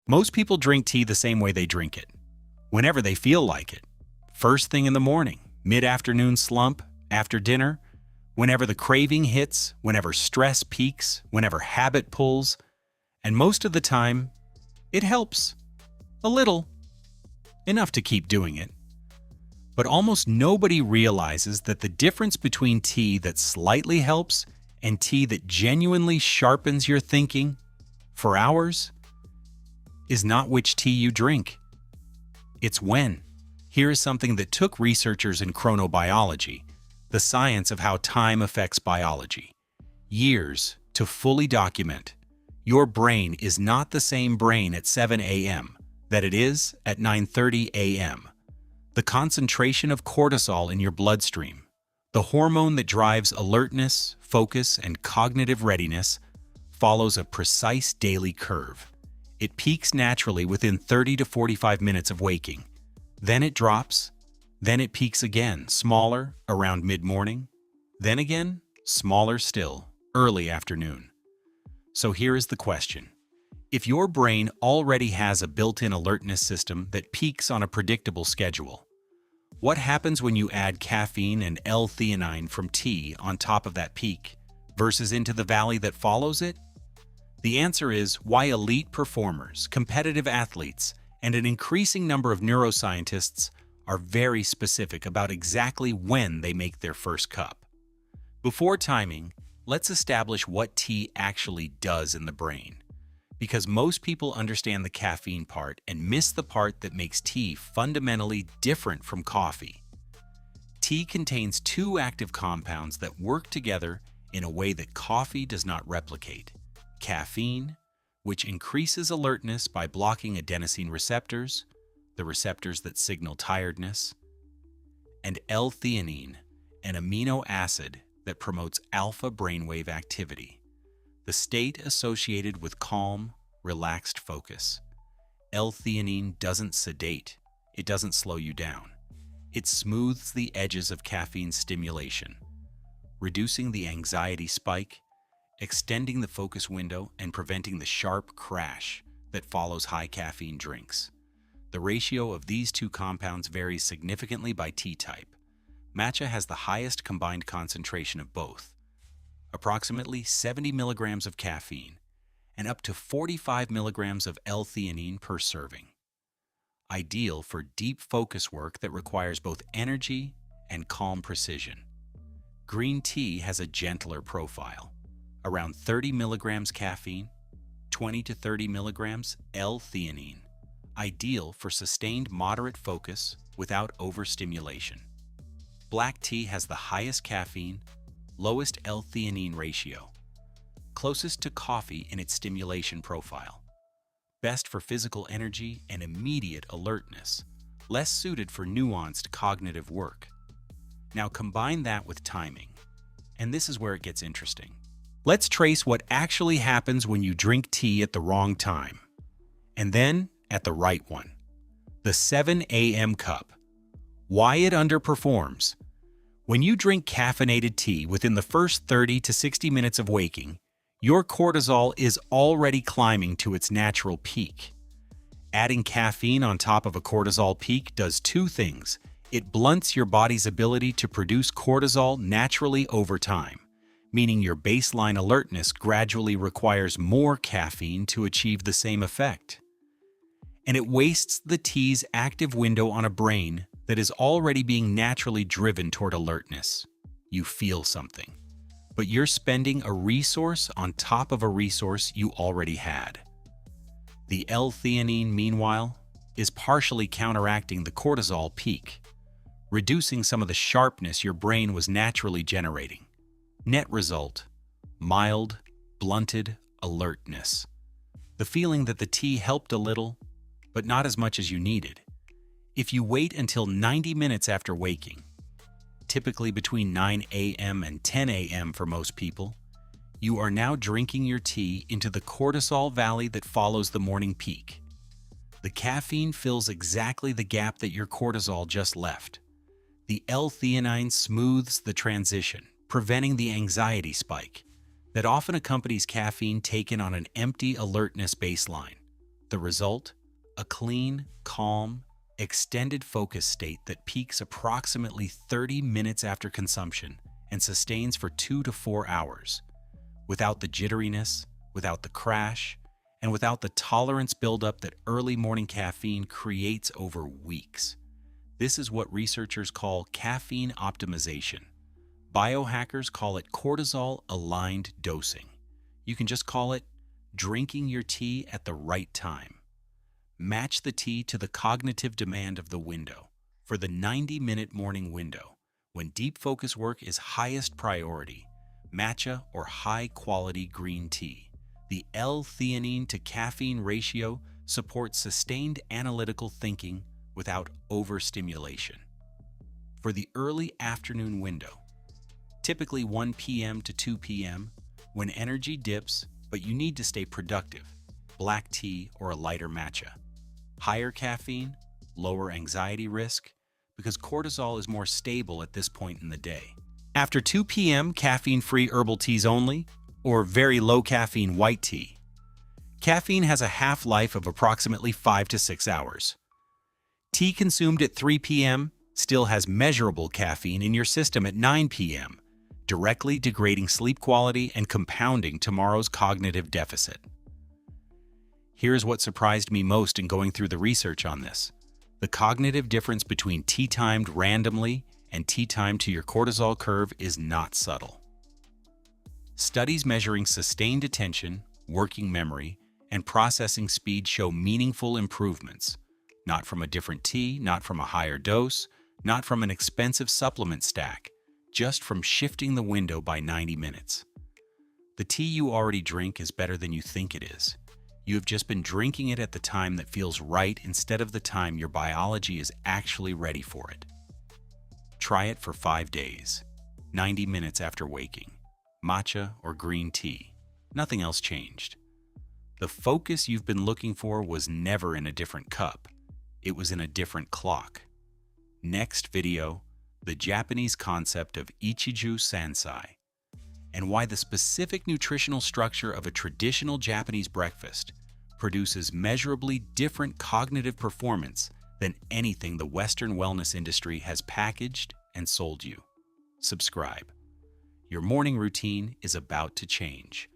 Most people drink tea the same way they drink it, whenever they feel like it. First thing in the morning, mid-afternoon slump, after dinner, whenever the craving hits, whenever stress peaks, whenever habit pulls, and most of the time, it helps. A little. Enough to keep doing it. But almost nobody realizes that the difference between tea that slightly helps and tea that genuinely sharpens your thinking for hours is not which tea you drink. It's when. Here is something that took researchers in chronobiology, the science of how time affects biology, years to fully document. Your brain is not the same brain at 7 a.m. that it is at 9:30 a.m. The concentration of cortisol in your bloodstream, the hormone that drives alertness, focus, and cognitive readiness, follows a precise daily curve. It peaks naturally within 30 to 45 minutes of waking. Then it drops. Then it peaks again, smaller, around mid-morning. Then again, smaller still, early afternoon. So here is the question. If your brain already has a built-in alertness system that peaks on a predictable schedule, what happens when you add caffeine and L-theanine from tea on top of that peak versus into the valley that follows it? The answer is why elite performers, competitive athletes, and an increasing number of neuroscientists are very specific about exactly when they make their first cup. Before timing, let's establish what tea actually does in the brain, because most people understand the caffeine part and miss the part that makes tea fundamentally different from coffee. Tea contains two active compounds that work together in a way that coffee does not replicate. Caffeine, which increases alertness by blocking adenosine receptors, the receptors that signal tiredness, and L-theanine, an amino acid that promotes alpha brainwave activity, the state associated with calm, relaxed focus. L-theanine doesn't sedate. It doesn't slow you down. It smooths the edges of caffeine stimulation, reducing the anxiety spike, extending the focus window, and preventing the sharp crash that follows high caffeine drinks. The ratio of these two compounds varies significantly by tea type. Matcha has the highest combined concentration of both, approximately 70 milligrams of caffeine and up to 45 milligrams of L-theanine per serving. Ideal for deep focus work that requires both energy and calm precision. Green tea has a gentler profile, around 30 milligrams caffeine, 20 to 30 milligrams L-theanine, ideal for sustained moderate focus without overstimulation. Black tea has the highest caffeine, lowest L-theanine ratio, closest to coffee in its stimulation profile. Best for physical energy and immediate alertness, less suited for nuanced cognitive work. Now combine that with timing, and this is where it gets interesting. Let's trace what actually happens when you drink tea at the wrong time, and then at the right one. The 7 a.m. cup. Why it underperforms. When you drink caffeinated tea within the first 30 to 60 minutes of waking, your cortisol is already climbing to its natural peak. Adding caffeine on top of a cortisol peak does two things. It blunts your body's ability to produce cortisol naturally over time, meaning your baseline alertness gradually requires more caffeine to achieve the same effect. And it wastes the tea's active window on a brain that is already being naturally driven toward alertness. You feel something, but you're spending a resource on top of a resource you already had. The L-theanine, meanwhile, is partially counteracting the cortisol peak, reducing some of the sharpness your brain was naturally generating. Net result: mild, blunted alertness. The feeling that the tea helped a little, but not as much as you needed. If you wait until 90 minutes after waking, typically between 9 a.m. and 10 a.m. for most people, you are now drinking your tea into the cortisol valley that follows the morning peak. The caffeine fills exactly the gap that your cortisol just left. The L-theanine smooths the transition, preventing the anxiety spike that often accompanies caffeine taken on an empty alertness baseline. The result? A clean, calm, extended focus state that peaks approximately 30 minutes after consumption and sustains for 2 to 4 hours, without the jitteriness, without the crash, and without the tolerance buildup that early morning caffeine creates over weeks. This is what researchers call caffeine optimization. Biohackers call it cortisol-aligned dosing. You can just call it drinking your tea at the right time. Match the tea to the cognitive demand of the window. For the 90-minute morning window, when deep focus work is highest priority, matcha or high-quality green tea. The L-theanine to caffeine ratio supports sustained analytical thinking without overstimulation. For the early afternoon window, typically 1 p.m. to 2 p.m., when energy dips but you need to stay productive, black tea or a lighter matcha. Higher caffeine, lower anxiety risk, because cortisol is more stable at this point in the day. After 2 p.m., caffeine-free herbal teas only, or very low caffeine white tea. Caffeine has a half-life of approximately 5 to 6 hours. Tea consumed at 3 p.m. still has measurable caffeine in your system at 9 p.m., directly degrading sleep quality and compounding tomorrow's cognitive deficit. Here's what surprised me most in going through the research on this. The cognitive difference between tea timed randomly and tea timed to your cortisol curve is not subtle. Studies measuring sustained attention, working memory, and processing speed show meaningful improvements, not from a different tea, not from a higher dose, not from an expensive supplement stack, just from shifting the window by 90 minutes. The tea you already drink is better than you think it is. You have just been drinking it at the time that feels right instead of the time your biology is actually ready for it. Try it for 5 days, 90 minutes after waking. Matcha or green tea. Nothing else changed. The focus you've been looking for was never in a different cup. It was in a different clock. Next video, the Japanese concept of Ichiju Sansai, and why the specific nutritional structure of a traditional Japanese breakfast produces measurably different cognitive performance than anything the Western wellness industry has packaged and sold you. Subscribe. Your morning routine is about to change.